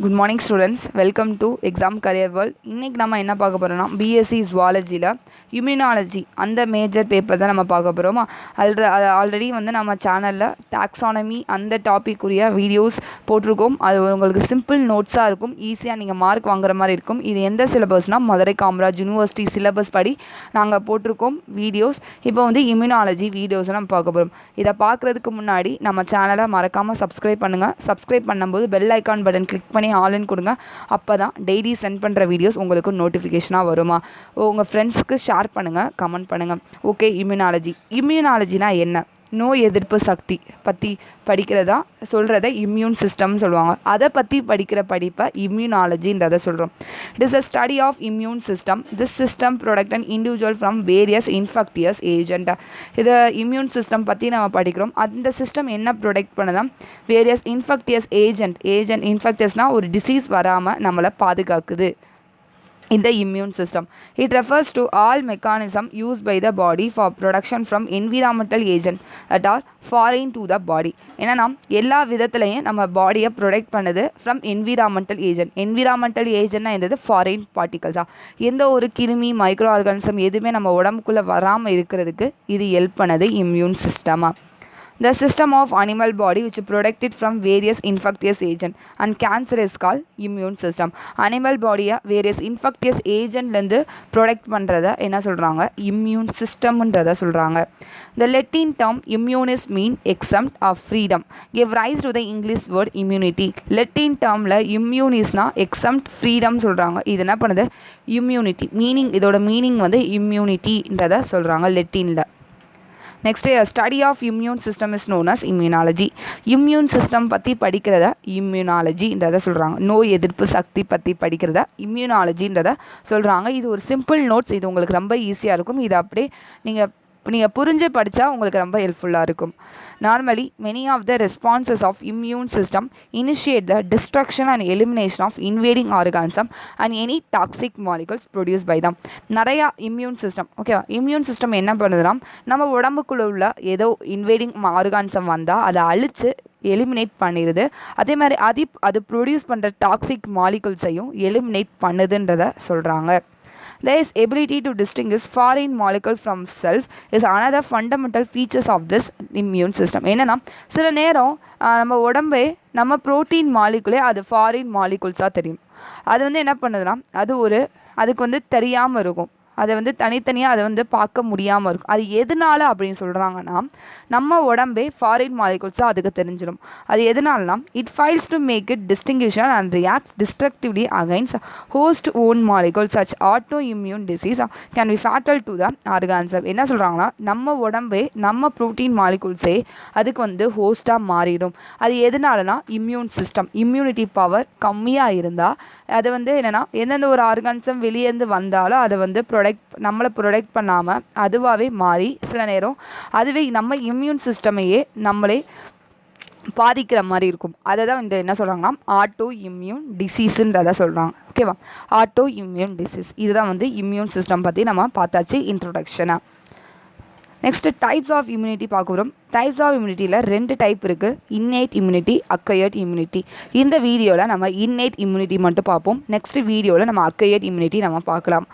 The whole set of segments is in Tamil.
Good morning students, welcome to exam career world. இன்னைக்கு நம்ம என்ன பார்க்க போறோம்னா பிஎஸ்சி ஜுவாலஜியில் இம்யூனாலஜி அந்த மேஜர் பேப்பர் தான் நம்ம பார்க்க போகிறோமா. ஆல்ரெடி வந்து நம்ம சேனலில் டாக்ஸானமி அந்த டாபிக் உரிய வீடியோஸ் போட்டிருக்கோம். அது உங்களுக்கு சிம்பிள் நோட்ஸாக இருக்கும், ஈஸியாக நீங்கள் மார்க் வாங்குற மாதிரி இருக்கும். இது எந்த சிலபஸ்னால் மதுரை காமராஜ் யூனிவர்சிட்டி சிலபஸ் படி நாங்கள் போட்டிருக்கோம் வீடியோஸ். இப்போ வந்து இம்யூனாலஜி வீடியோஸை நம்ம பார்க்க போகிறோம். இதை பார்க்குறதுக்கு முன்னாடி நம்ம சேனலை மறக்காமல் சப்ஸ்கிரைப் பண்ணுங்கள். சப்ஸ்கிரைப் பண்ணும்போது பெல் ஐக்கான் பட்டன் கிளிக் பண்ணி ஆல்னு கொடுங்க. அப்போ தான் டெய்லி சென்ட் பண்ணுற வீடியோஸ் உங்களுக்கு நோட்டிஃபிகேஷனாக வருமா. உங்கள் ஃப்ரெண்ட்ஸ்க்கு ஷேர் பண்ணுங்கள், கமெண்ட் பண்ணுங்கள். ஓகே, இம்யூனாலஜினா என்ன? நோய் எதிர்ப்பு சக்தி பற்றி படிக்கிறதா சொல்கிறத இம்யூன் சிஸ்டம்னு சொல்லுவாங்க. அதை பற்றி படிக்கிற படிப்பை இம்யூனாலஜின்றதை சொல்கிறோம். It is a study of immune system. This system protect and individual from various infectious agent. இதை இம்யூன் சிஸ்டம் பற்றி நம்ம படிக்கிறோம். அந்த சிஸ்டம் என்ன ப்ரொடக்ட் பண்ணுதான்? வேரியஸ் இன்ஃபெக்டியஸ் ஏஜென்ட் இன்ஃபெக்டியஸ்னால் ஒரு டிசீஸ் வராமல் நம்மளை பாதுகாக்குது இந்த immune system. It refers to all mechanism used by the body for protection from environmental agent that are foreign to the body. என்னன்னா எல்லா விதத்துலையும் நம்ம பாடியை ப்ரொடெக்ட் பண்ணுது ஃப்ரம் என்விரான்மெண்டல் ஏஜென்ட். என்விரான்மெண்டல் ஏஜென்ட்னா என்னது? ஃபாரின் பார்ட்டிகல்ஸாக எந்த ஒரு கிருமி மைக்ரோ ஆர்கானிசம் எதுவுமே நம்ம உடம்புக்குள்ளே வராமல் இருக்கிறதுக்கு இது ஹெல்ப் பண்ணுது இம்யூன் சிஸ்டமாக. The system of animal body which protect it from various infectious agent and cancer is called immune system. Animal body various infectious agent லந்து protect பண்றத என்ன சொல்றாங்க? immune system ன்றத சொல்றாங்க. The Latin term immunis mean exempt of freedom give rise to the English word immunity. Latin termல immunisனா exempt freedom சொல்றாங்க. இது என்ன பண்ணுது? immunity meaning, இதோட மீனிங் வந்து immunity ன்றத சொல்றாங்க லெட்டின்ல. Next, study of immune system is known as immunology. Immune system பற்றி படிக்கிறத இம்யூனாலஜின்றதை சொல்கிறாங்க. நோய் எதிர்ப்பு சக்தி பற்றி படிக்கிறத இம்யூனாலஜின்றதை சொல்கிறாங்க. இது ஒரு சிம்பிள் நோட்ஸ், இது உங்களுக்கு ரொம்ப ஈஸியாக இருக்கும். இது அப்படியே நீங்கள் புரிஞ்சு படித்தா உங்களுக்கு ரொம்ப ஹெல்ப்ஃபுல்லாக இருக்கும். Normally many of the responses of immune system initiate the destruction and elimination of invading organism and any toxic molecules produce by them. நிறையா இம்யூன் சிஸ்டம் ஓகேவா, இம்யூன் சிஸ்டம் என்ன பண்ணுதுன்னா நம்ம உடம்புக்குள்ளே உள்ள ஏதோ இன்வேடிங் ஆர்கானிசம் வந்தால் அதை அழித்து எலிமினேட் பண்ணிடுது. அதே மாதிரி அது ப்ரொடியூஸ் பண்ணுற டாக்ஸிக் மாலிகூல்ஸையும் எலிமினேட் பண்ணுதுன்றதை சொல்கிறாங்க. There is ability to distinguish foreign molecule from self is another fundamental features of this immune system. என்னன்னா சில நேரம் நம்ம உடம்பே நம்ம புரோட்டீன் மாலிகுலே அது ஃபாரின் மாலிகுல்ஸாக தெரியும். அது வந்து என்ன பண்ணுதுன்னா அதுக்கு வந்து தெரியாமல் இருக்கும். அதை வந்து தனித்தனியாக அதை வந்து பார்க்க முடியாமல் இருக்கும். அது எதனால அப்படின்னு சொல்கிறாங்கன்னா நம்ம உடம்பே ஃபாரின் மாலிகூல்ஸாக அதுக்கு தெரிஞ்சிடும். அது எதனாலனா it fails to make it distinction and reacts destructively against host own molecule such autoimmune disease can be fatal to the organism. என்ன சொல்கிறாங்கன்னா நம்ம உடம்பே நம்ம ப்ரோட்டீன் மாலிகூல்ஸே அதுக்கு வந்து ஹோஸ்ட்டாக மாறிடும். அது எதனாலனா இம்யூன் சிஸ்டம் இம்யூனிட்டி பவர் கம்மியாக இருந்தால் அது வந்து என்னென்னா எந்தெந்த ஒரு ஆர்கானிசம் வெளியேருந்து வந்தாலும் அதை வந்து நம்மளை ப்ரொடெக்ட் பண்ணாமல் அதுவாகவே மாறி சில நேரம் அதுவே நம்ம இம்யூன் சிஸ்டமையே நம்மளே பாதிக்கிற மாதிரி இருக்கும். அதை தான் இந்த என்ன சொல்கிறாங்கன்னா ஆட்டோ இம்யூன் டிசீஸுன்றதை சொல்கிறாங்க. ஓகேவா, ஆட்டோ இம்யூன் டிசீஸ். இதுதான் வந்து இம்யூன் சிஸ்டம் பற்றி நம்ம பார்த்தாச்சு இன்ட்ரோடக்ஷனாக. நெக்ஸ்ட், டைப்ஸ் ஆஃப் இம்யூனிட்டி பார்க்க வரும். டைப்ஸ் ஆஃப் இம்யூனிட்டியில் 2 டைப் இருக்குது, இன்னேட் இம்யூனிட்டி, அக்வயர்ட் இம்யூனிட்டி. இந்த வீடியோவில் நம்ம இன்னேட் இம்யூனிட்டி மட்டும் பார்ப்போம். நெக்ஸ்ட் வீடியோவில் நம்ம அக்வயர்ட் இம்யூனிட்டி நம்ம பார்க்கலாம்.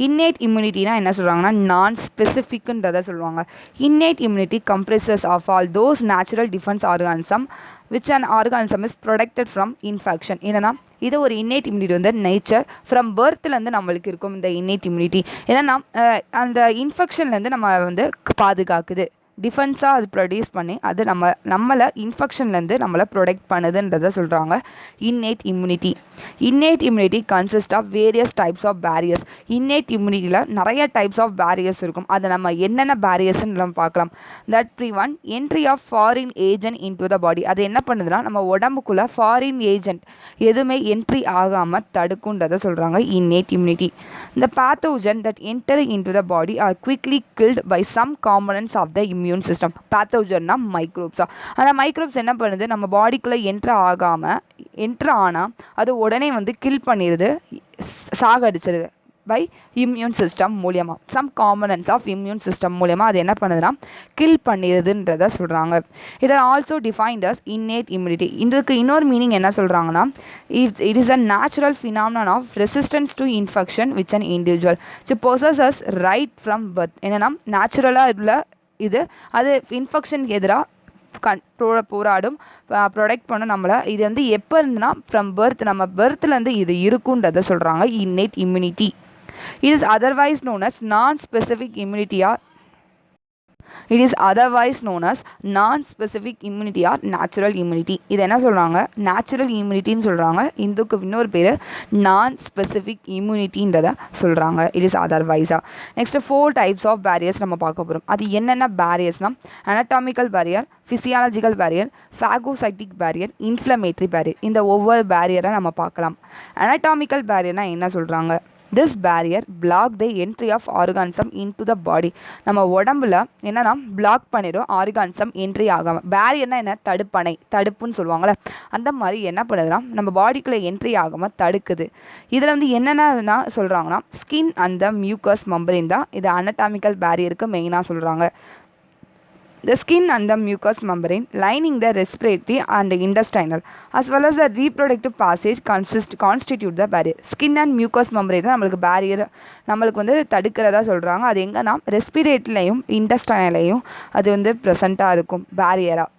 இன்னேட் இம்யூனிட்டினா என்ன சொல்கிறாங்கன்னா நான் ஸ்பெசிஃபிக்ன்றதை சொல்லுவாங்க. Innate immunity comprises of all those natural defence organism which an organism is protected from infection. என்னன்னா இது ஒரு இன்னேட் இம்யூனிட்டி வந்து நேச்சர் ஃப்ரம் பர்த்லேருந்து நம்மளுக்கு இருக்கும். இந்த இன்னேட் இம்யூனிட்டி என்னன்னா அந்த இன்ஃபெக்ஷன்லேருந்து நம்ம வந்து பாதுகாக்குது. டிஃபென்ஸாக அது ப்ரொடியூஸ் பண்ணி அது நம்மளை இன்ஃபெக்ஷன்லேருந்து நம்மளை ப்ரொடெக்ட் பண்ணுதுன்றதை சொல்கிறாங்க innate immunity. Innate immunity consist of various types of barriers. Innate இம்யூனிட்டியில் நிறைய டைப்ஸ் ஆஃப் பேரியர்ஸ் இருக்கும். அதை நம்ம என்னென்ன பேரியர்ஸ்ன்னு நம்ம பார்க்கலாம். That prevent entry of foreign agent into the body. அது என்ன பண்ணுதுன்னா நம்ம உடம்புக்குள்ளே ஃபாரின் ஏஜென்ட் எதுவுமே என்ட்ரி ஆகாமல் தடுக்குன்றதை சொல்கிறாங்க innate immunity. The pathogen that enter into the body are quickly killed by some components of the immune system. பேத்தோஜன்னா மைக்ரோப்ஸா. அந்த மைக்ரோப்ஸ் என்ன பண்ணுது, நம்ம பாடிக்குள்ளே என்ட்ரு ஆனால் அது உடனே வந்து கில் பண்ணிடுது, சாகடிச்சிருது. பை இம்யூன் சிஸ்டம் மூலியமாக, some components of immune system மூலியமாக அது என்ன பண்ணுதுன்னா கில் பண்ணிடுதுன்றத சொல்கிறாங்க. It are also defined as innate immunity. இதுக்கு இன்னொரு மீனிங் என்ன சொல்கிறாங்கன்னா, it is a natural phenomenon of resistance to infection which an individual possesses right from birth. என்னென்னா நேச்சுரலாக உள்ள இது, அது இன்ஃபெக்ஷனுக்கு எதிராக போராடும், ப்ரொடெக்ட் பண்ணும் நம்மளை. இது வந்து எப்போ இருந்துன்னா ஃப்ரம் பர்த், நம்ம பர்த்லேருந்து இது இருக்குன்றதை சொல்கிறாங்க innate immunity. It is otherwise known as non specific immunity or non specific immunity or natural immunity. இது என்ன சொல்கிறாங்க, நேச்சுரல் இம்யூனிட்டின்னு சொல்கிறாங்க. இதுக்கு இன்னொரு பேர் நான் ஸ்பெசிஃபிக் இம்யூனிட்டின்றதை சொல்கிறாங்க. இட் இஸ் அதர்வைஸாக. நெக்ஸ்ட்டு 4 டைப்ஸ் ஆஃப் பேரியர்ஸ் நம்ம பார்க்க போகிறோம். அது என்னென்ன பேரியர்ஸ்னால் anatomical barrier, physiological barrier, phagocytic barrier, inflammatory barrier. இந்த ஒவ்வொரு பேரியரை நம்ம பார்க்கலாம். அனட்டாமிக்கல் பேரியர்னால் என்ன சொல்கிறாங்க, this barrier block the entry of organism into the body. நம்ம உடம்புல என்னன்னா பிளாக் பண்ணிடும் ஆர்கானிசம் என்ட்ரி ஆகாமல். பேரியர்னா என்ன, தடுப்புன்னு சொல்லுவாங்கள்ல, அந்த மாதிரி என்ன பண்ணுதுன்னா நம்ம பாடிக்குள்ளே என்ட்ரி ஆகாமல் தடுக்குது. இதில் வந்து என்னென்ன சொல்கிறாங்கன்னா skin and the mucus membrane தான் இது அனட்டாமிக்கல் பேரியருக்கு மெயினாக சொல்கிறாங்க. The skin and the mucous membrane lining the respiratory and intestinal as well as the reproductive passage constitute the barrier. Skin and mucous membrane நம்மளுக்கு பேரியர் நம்மளுக்கு வந்து தடுக்கிறதா சொல்கிறாங்க. அது எங்கன்னா ரெஸ்பிரேட்டரிலையும் இன்டெஸ்டைன்லையும் அது வந்து ப்ரெசண்ட்டாக இருக்கும் பேரியராக.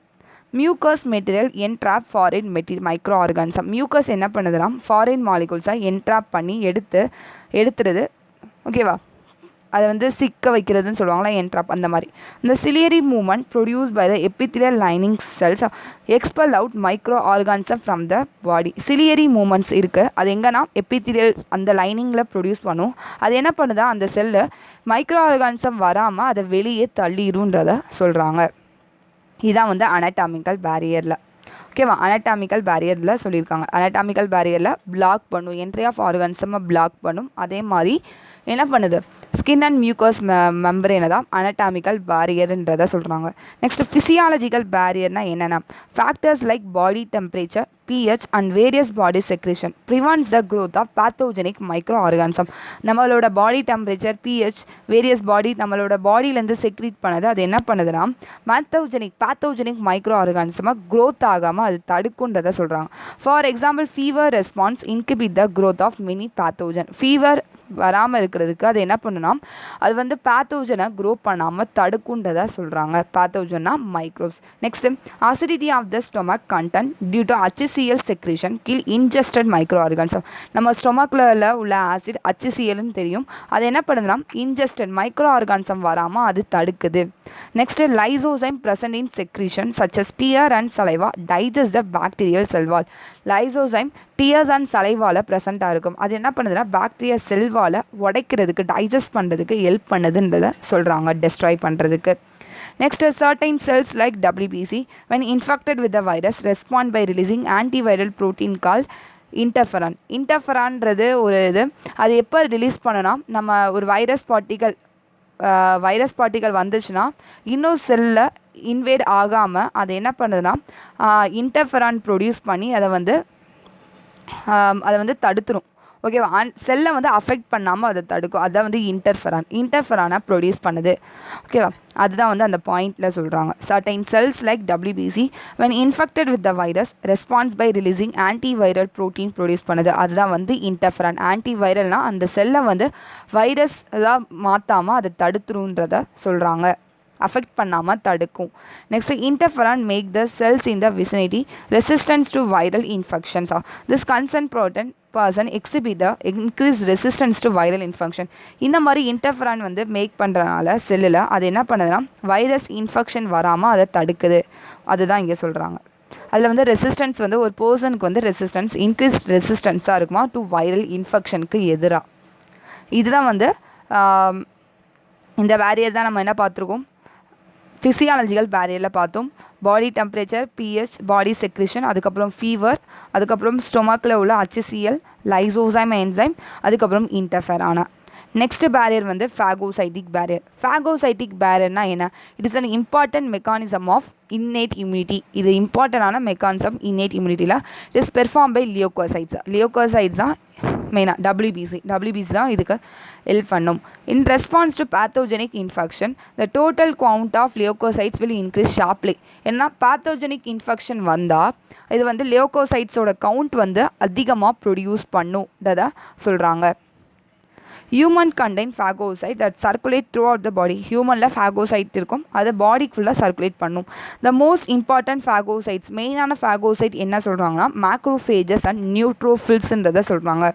Mucus material entrap foreign microorganism. Mucus என்ன பண்ணுதுன்னா ஃபாரின் மாலிகூல்ஸாக என்ட்ராப் பண்ணி எடுத்துருது. ஓகேவா, அதை வந்து சிக்க வைக்கிறதுன்னு சொல்லுவாங்களா, என்ட்ராப். அந்த மாதிரி இந்த ciliary movement produce by the epithelial lining cells expel out microorganism from the body. Ciliary movements இருக்குது, அது எங்கன்னா எபித்திலியல் அந்த லைனிங்கில் ப்ரொடியூஸ் பண்ணும். அது என்ன பண்ணுதா, அந்த செல்லு மைக்ரோ ஆர்கானிசம் வராமல் அதை வெளியே தள்ளிடுன்றதை சொல்கிறாங்க. இதுதான் வந்து அனட்டாமிக்கல் பேரியரில். ஓகேவா, அனட்டாமிக்கல் பேரியரில் சொல்லியிருக்காங்க. அனட்டாமிக்கல் பேரியரில் பிளாக் பண்ணும், என்ட்ரி ஆஃப் ஆர்கானிசமை பிளாக் பண்ணும். அதே மாதிரி என்ன பண்ணுது, ஸ்கின் அண்ட் மியூக்கஸ் மெம்பரேனை தான் அனட்டாமிக்கல் பேரியர்ன்றதை சொல்கிறாங்க. நெக்ஸ்ட் ஃபிசியாலஜிக்கல் பேரியர்னால் என்னென்னா factors like body temperature, pH and various body secretion prevents the growth of pathogenic microorganism. நம்மளோட பாடி டெம்பரேச்சர், pH, வேரியஸ் பாடி நம்மளோட பாடியிலேருந்து செக்ரீட் பண்ணது அது என்ன பண்ணுதுன்னா பேத்தோஜெனிக் மைக்ரோ ஆர்கானிசமாக க்ரோத் ஆகாமல் அது தடுக்குன்றதை சொல்கிறாங்க. For example fever response inhibit the growth of many pathogen. Fever வராமல் இருக்கிறதுக்கு அது என்ன பண்ணுனா அது வந்து பேத்தோஜனை க்ரோ பண்ணாமல் தடுக்குன்றதை சொல்கிறாங்க. பேத்தோஜன்னா microbes. Next acidity of the stomach content due to HCl secretion kill ingested microorganism. நம்ம ஸ்டொமக்கில் உள்ள ஆசிட் HClன்னு தெரியும், அது என்ன பண்ணுதுன்னா இன்ஜஸ்டட் மைக்ரோ ஆர்கானிசம் வராமல் அது தடுக்குது. Next lysozyme present in secretion such as tear and saliva digest the bacterial cell wall. Lysozyme tears and சலைவால் ப்ரெசண்ட்டாக இருக்கும். அது என்ன பண்ணுதுன்னா பாக்டீரியா செல்வால் உடைக்கிறதுக்கு, டைஜஸ்ட் பண்ணுறதுக்கு ஹெல்ப் பண்ணுதுன்றதை சொல்கிறாங்க, டெஸ்ட்ராய் பண்ணுறதுக்கு. Next, certain cells like WBC, when infected with the virus, respond by releasing antiviral protein called interferon. இன்டர்ஃபெரான்றது ஒரு இது, அது எப்போ ரிலீஸ் பண்ணனா நம்ம ஒரு வைரஸ் பார்ட்டிகல் வந்துச்சுன்னா இன்னொரு செல்லில் இன்வேட் ஆகாமல் அது என்ன பண்ணுதுன்னா இன்டர்ஃபெரான் ப்ரொடியூஸ் பண்ணி அதை வந்து தடுத்துரும். ஓகேவா, செல்லை வந்து அஃபெக்ட் பண்ணாமல் அதை தடுக்கும். அதை வந்து இன்டர்ஃபெரானை ப்ரொடியூஸ் பண்ணுது. ஓகேவா, அதுதான் வந்து அந்த பாயிண்டில் சொல்கிறாங்க. Certain cells like WBC when infected with the virus responds by releasing antiviral protein produce பண்ணுது. அதுதான் வந்து இன்டர்ஃபெரான். ஆன்டிவைரல்னால் அந்த செல்லை வந்து வைரஸ் எதாவது மாற்றாமல் அதை தடுத்துருன்றதை சொல்கிறாங்க, அஃபெக்ட் பண்ணாமல் தடுக்கும். Next, interferon make the cells in the vicinity resistance to viral infections. This concern person exhibit the increase resistance to viral infection. இந்த மாதிரி இன்டர்ஃபெரான் வந்து மேக் பண்ணுறதுனால செல்லில் அது என்ன பண்ணுதுன்னா வைரஸ் இன்ஃபெக்ஷன் வராமல் அதை தடுக்குது. அதுதான் இங்கே சொல்கிறாங்க. அதில் வந்து ரெசிஸ்டன்ஸ் வந்து ஒரு பர்சனுக்கு வந்து ரெசிஸ்டன்ஸ் இன்க்ரீஸ் ரெசிஸ்டன்ஸாக இருக்குமா டு வைரல் இன்ஃபெக்ஷனுக்கு எதிராக. இதுதான் வந்து இந்த பேரியர் தான் நம்ம என்ன பார்த்துருக்கோம், ஃபிசியாலஜிக்கல் பேரியரில் பார்த்தோம். Body temperature, pH, body secretion, அதுக்கப்புறம் ஃபீவர், அதுக்கப்புறம் ஸ்டொமக்கில் உள்ள HCl, லைசோசைம் என்சைம், அதுக்கப்புறம் இன்டர்ஃபெரானா. நெக்ஸ்ட் பேரியர் வந்து ஃபேகோசைட்டிக் பேரியர். ஃபேகோசைட்டிக் பேரியர்னா என்ன, it is an important mechanism of innate immunity. இது இம்பார்ட்டண்டான மெக்கானிசம் இன்னேட் இம்யூனிட்டியில். It is perform by leucocytes. Leucocytes தான் மெயினாக டபிள்யூபிசி தான் இதுக்கு ஹெல்ப் பண்ணும். In response to pathogenic infection the total count of leucocytes will increase sharply. ஏன்னா பேத்தோஜெனிக் இன்ஃபெக்ஷன் வந்தால் இது வந்து லியோகோசைட்ஸோட கவுண்ட் வந்து அதிகமாக ப்ரொடியூஸ் பண்ணுன்றதை சொல்கிறாங்க. Human contain phagocyte that circulate throughout the body. ஹியூமனில் ஃபேகோசைட் இருக்கும், அதை பாடிக்கு ஃபுல்லாக சர்க்குலேட் பண்ணும். த மோஸ்ட் இம்பார்ட்டன்ட் ஃபேகோசைட்ஸ், மெயினான ஃபேகோசைட் என்ன சொல்கிறாங்கன்னா மேக்ரோஃபேஜஸ் அண்ட் நியூட்ரோஃபில்ஸ்ன்றதை சொல்கிறாங்க.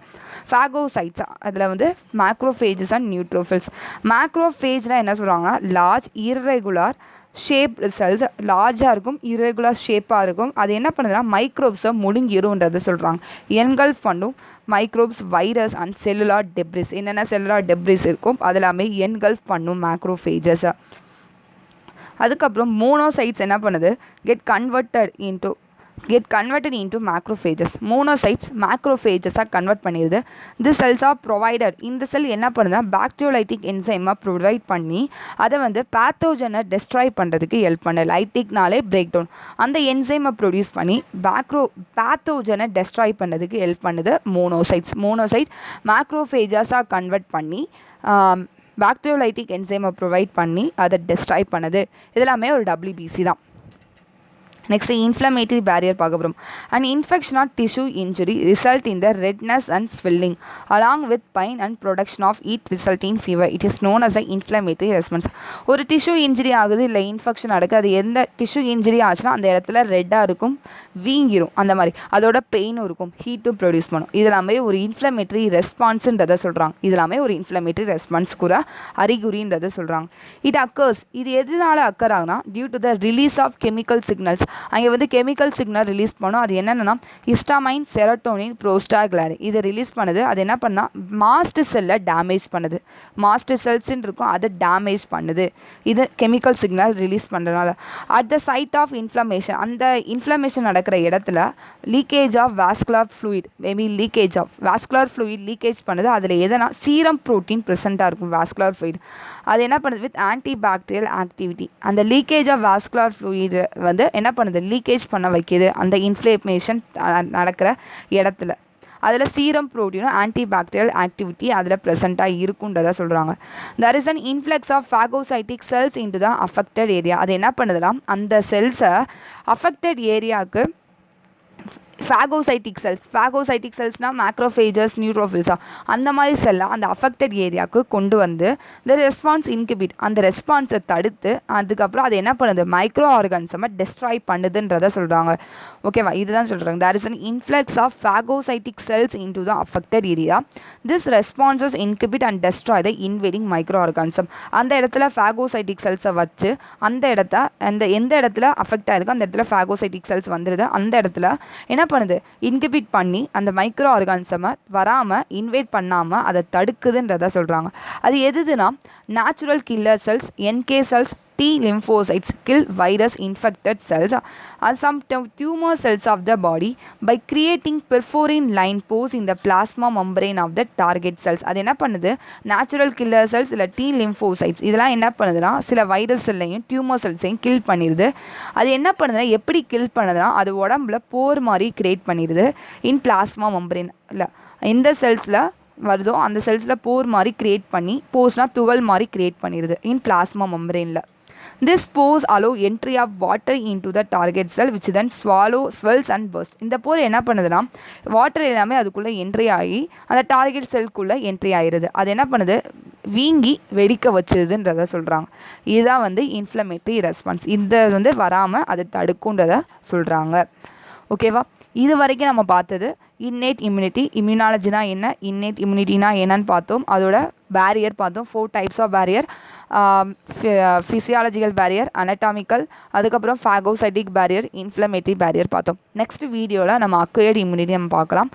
ஃபேகோசைட்ஸ் அதில் வந்து மேக்ரோஃபேஜஸ் அண்ட் நியூட்ரோஃபில்ஸ். மேக்ரோஃபேஜ்னால் என்ன சொல்கிறாங்கன்னா லார்ஜ் இர்ரெகுலர் ஷேப் செல்ஸ், லார்ஜாக இருக்கும், இர்ரெகுலர் ஷேப்பாக இருக்கும். அது என்ன பண்ணுதுன்னா மைக்ரோப்ஸை முழுங்கிரும்ன்றதை சொல்கிறாங்க. என்கல்ஃப் பண்ணும் microbes, virus and cellular debris. என்னென்ன செல்லுலார் டெப்ரிஸ் இருக்கும் அது எல்லாமே என்கல்ஃப் பண்ணும் மேக்ரோஃபேஜஸை. அதுக்கப்புறம் மோனோசைட்ஸ் என்ன பண்ணுது get converted into macrophages. Monocytes மேக்ரோஃபேஜஸாக கன்வெர்ட் பண்ணிடுது. The cells are provider. இந்த செல் என்ன பண்ணுதுன்னா பாக்டீரியோலைட்டிக் என்சைமை ப்ரொவைட் பண்ணி அதை வந்து பேத்தோஜனை டெஸ்ட்ராய் பண்ணுறதுக்கு ஹெல்ப் பண்ணுது. லைட்டிக்னாலே பிரேக் டவுன், அந்த என்சைமை ப்ரொடியூஸ் பண்ணி பேத்தோஜனை டெஸ்ட்ராய் பண்ணுறதுக்கு ஹெல்ப் பண்ணுது மோனோசைட்ஸ். மோனோசைட் மேக்ரோஃபேஜஸாக கன்வெர்ட் பண்ணி பாக்டீரியோலைட்டிக் என்சைமை ப்ரொவைட் பண்ணி அதை டெஸ்ட்ராய் பண்ணுது. இதெல்லாமே ஒரு டபிள்யூபிசி தான். நெக்ஸ்ட் இன்ஃப்ளமேட்டரி பேரியர் பார்க்க போகிறோம். And infection or tissue injury result in the redness and swelling along with pain and production of heat resulting fever. It is known as a inflammatory response. ஒரு டிஷ்யூ இன்ஜுரி ஆகுது, இல்லை இன்ஃபெக்ஷன் நடக்குது, அது எந்த டிஷ்யூ இன்ஜுரி ஆச்சுன்னா அந்த இடத்துல ரெட்டாக இருக்கும், வீங்கிரும், அந்த மாதிரி அதோட பெயினும் இருக்கும், ஹீட்டும் ப்ரொடியூஸ் பண்ணும். இதெல்லாமே ஒரு இன்ஃப்ளமேட்டரி ரெஸ்பான்ஸுன்றதை சொல்கிறாங்க. இதெல்லாமே ஒரு இன்ஃப்ளமேட்டரி ரெஸ்பான்ஸ் கூட அறிகுறின்றதை சொல்கிறாங்க. இட் அக்கர்ஸ், இது எதனால அக்கர் ஆகுனா due to the release of chemical signals. அங்கே வந்து கெமிக்கல் சிக்னல் ரிலீஸ் பண்ணும். அது என்னென்னா ஹிஸ்டாமைன், செரோட்டோனின், ப்ரோஸ்டாகிளாண்டின் இது ரிலீஸ் பண்ணுது. அது என்ன பண்ணால் மாஸ்ட் செல்லை டேமேஜ் பண்ணுது. மாஸ்ட் செல்ஸ்ன்னு இருக்கும், அதை டேமேஜ் பண்ணுது இது கெமிக்கல் சிக்னல் ரிலீஸ் பண்ணுறதுனால. At the site of inflammation, அந்த இன்ஃப்ளமேஷன் நடக்கிற இடத்துல leakage of vascular fluid, maybe leakage of vascular fluid leakage பண்ணுது. அதில் எதனா சீரம் ப்ரோட்டீன் ப்ரெசென்ட்டாக இருக்கும் வாஸ்குலர் ஃப்ளூயிட். அது என்ன பண்ணுது வித் ஆன்டிபாக்டீரியல் ஆக்டிவிட்டி. அந்த லீக்கேஜ் ஆஃப் வாஸ்குலர் ஃப்ளூயிட் வந்து என்ன பண்ணுது லீக்கேஜ் பண்ண வைக்கிது அந்த இன்ஃப்ளமேஷன் நடக்கிற இடத்துல. அதில் சீரம் ப்ரோட்டீனும் ஆன்டிபாக்டீரியல் ஆக்டிவிட்டி அதில் ப்ரெசென்ட்டாக இருக்குன்றதை சொல்கிறாங்க. There is an influx of phagocytic cells into the affected area. அது என்ன பண்ணுதுன்னா அந்த செல்ஸை அஃபெக்டட் ஏரியாவுக்கு ஃபேகோசைட்டிக் செல்ஸ்னால் மேக்ரோஃபேஜஸ், நியூட்ரோஃபில்ஸா அந்த மாதிரி செல்லை அந்த அஃபெக்டட் ஏரியாவுக்கு கொண்டு வந்து த ரெஸ்பான்ஸ் இன்கிபிட், அந்த ரெஸ்பான்ஸை தடுத்து அதுக்கப்புறம் அது என்ன பண்ணுது மைக்ரோ ஆர்கன்ஸை டெஸ்ட்ராய் பண்ணுதுன்றதை சொல்கிறாங்க. ஓகேவா, இதுதான் சொல்கிறாங்க. There is an influx of phagocytic cells into the affected area. This responses inhibit and destroy the invading microorganism. அந்த இடத்துல ஃபேகோசைட்டிக் செல்ஸை வச்சு அந்த எந்த இடத்துல அஃபெக்ட் ஆகிருக்கு அந்த இடத்துல ஃபேகோசைட்டிக் செல்ஸ் வந்துடுது. அந்த இடத்துல என்ன பண்ணுது இன்கிபிட் பண்ணி அந்த மைக்ரோ ஆர்கானிசமை வராமல் இன்வேட் பண்ணாமல் அதை தடுக்குதுன்றதை சொல்கிறாங்க. அது எதுனா natural killer cells, NK cells, T lymphocytes kill virus infected cells and some tumor cells of the body by creating perforin line pores in the plasma membrane of the target cells. அது என்ன பண்ணுது நேச்சுரல் கில்லர் செல்ஸ் இல்லை T lymphocytes இதெல்லாம் என்ன பண்ணுதுன்னா சில வைரஸ் செல்லையும் டியூமர் செல்ஸையும் கில் பண்ணிடுது. அது என்ன பண்ணுதுன்னா எப்படி கில் பண்ணுதுன்னா அது உடம்புல போர் மாதிரி கிரியேட் பண்ணிடுது. இன் பிளாஸ்மா மெம்பரேன் இல்லை இந்த செல்ஸில் வருதோ அந்த செல்ஸில் போர் மாதிரி கிரியேட் பண்ணி, போர்ஸ்னால் துகள் மாதிரி கிரியேட் பண்ணிடுது இன் பிளாஸ்மா மெம்பரேனில். This pores allow entry of water into the target cell which then swells and bursts. இந்த போர் என்ன பண்ணுதுன்னா வாட்டர் எல்லாமே அதுக்குள்ளே என்ட்ரி ஆகி அந்த டார்கெட் செல்குள்ளே என்ட்ரி ஆகிடுது. அது என்ன பண்ணுது வீங்கி வெடிக்க வச்சுதுன்றதை சொல்கிறாங்க. இதுதான் வந்து இன்ஃப்ளமேட்டரி ரெஸ்பான்ஸ். இந்த வராமல் அதை தடுக்குன்றதை சொல்கிறாங்க. ஓகேவா, இது வரைக்கும் நம்ம பார்த்தது இன்னேட் இம்யூனிட்டி. இம்யூனாலஜினா என்ன, இன்னேட் இம்யூனிட்டினா என்னன்னு பார்த்தோம். அதோட பேரியர் பார்த்தோம், 4 types of barrier. Physiological barrier, anatomical, அதுக்கப்புறம் ஃபேகோசைட்டிக் பேரியர், இன்ஃப்ளமேட்டரி பேரியர் பார்த்தோம். நெக்ஸ்ட் வீடியோவில் நம்ம அக்வயர்ட் இம்யூனிட்டி நம்ம பார்க்கலாம்.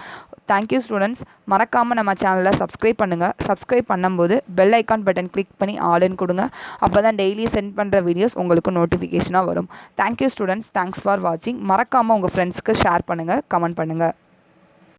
Thank you students. மறக்காமல் நம்ம சேனலை சப்ஸ்கிரைப் பண்ணுங்கள். சப்ஸ்கிரைப் பண்ணும்போது பெல் ஐக்கான் பட்டன் கிளிக் பண்ணி ஆல்னு கொடுங்க. அப்போ தான் டெய்லி சென்ட் பண்ணுற வீடியோஸ் உங்களுக்கு நோட்டிஃபிகேஷனாக வரும். Thank you students. தேங்க்ஸ் ஃபார் வாட்சிங். மறக்காமல் உங்கள் ஃப்ரெண்ட்ஸ்க்கு ஷேர் பண்ணுங்கள், கமெண்ட் பண்ணுங்கள்.